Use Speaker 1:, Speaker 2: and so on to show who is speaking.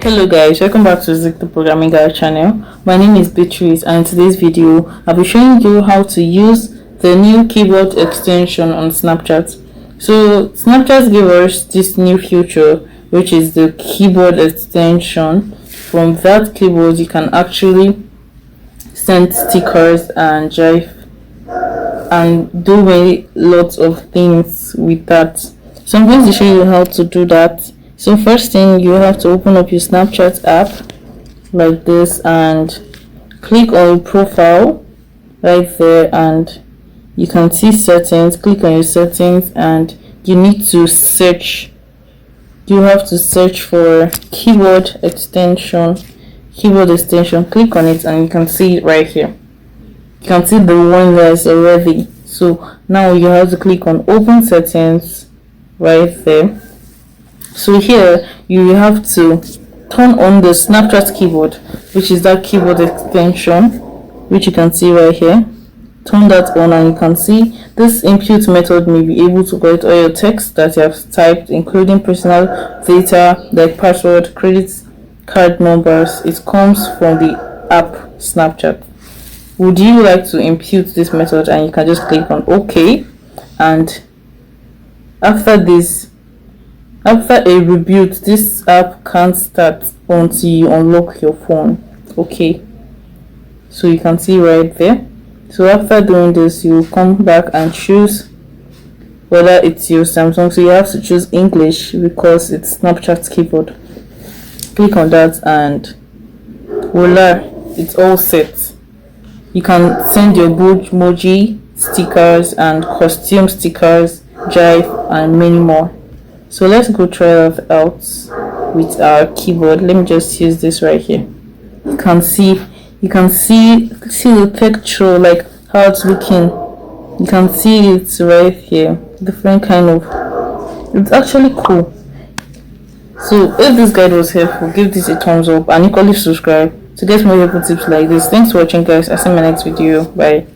Speaker 1: Hello guys, welcome back to Zik the Programming Guide channel. My name is Beatrice and in today's video I'll be showing you how to use the new keyboard extension on Snapchat. So Snapchat gave us this new feature, which is the keyboard extension. From that keyboard you can actually send stickers and jive and do lots of things with that. So I'm going to show you how to do that. So first thing, you have to open up your Snapchat app like this and click on profile right there, and you can see settings. Click on your settings and you need to search. You have to search for keyboard extension. Click on it and you can see it right here. You can see the one that's already. So now you have to click on open settings right there. So here you have to turn on the Snapchat keyboard, which is that keyboard extension, which you can see right here. Turn that on and you can see this input method may be able to collect all your text that you have typed, including personal data like password, credit card numbers. It comes from the app Snapchat. Would you like to impute this method? And you can just click on OK, and after a reboot, this app can't start until you unlock your phone. Okay, so you can see right there. So after doing this, you come back and choose whether it's your Samsung. So you have to choose English because it's Snapchat keyboard. Click on that and voila, it's all set. You can send your emoji stickers and costume stickers, jive, and many more. So let's go try that out with our keyboard. Let me just use this right here. You can see the picture, like how it's looking. You can see it's right here. Different kind of. It's actually cool. So if this guide was helpful, give this a thumbs up and equally subscribe to get more helpful tips like this. Thanks for watching guys. I'll see you in my next video. Bye.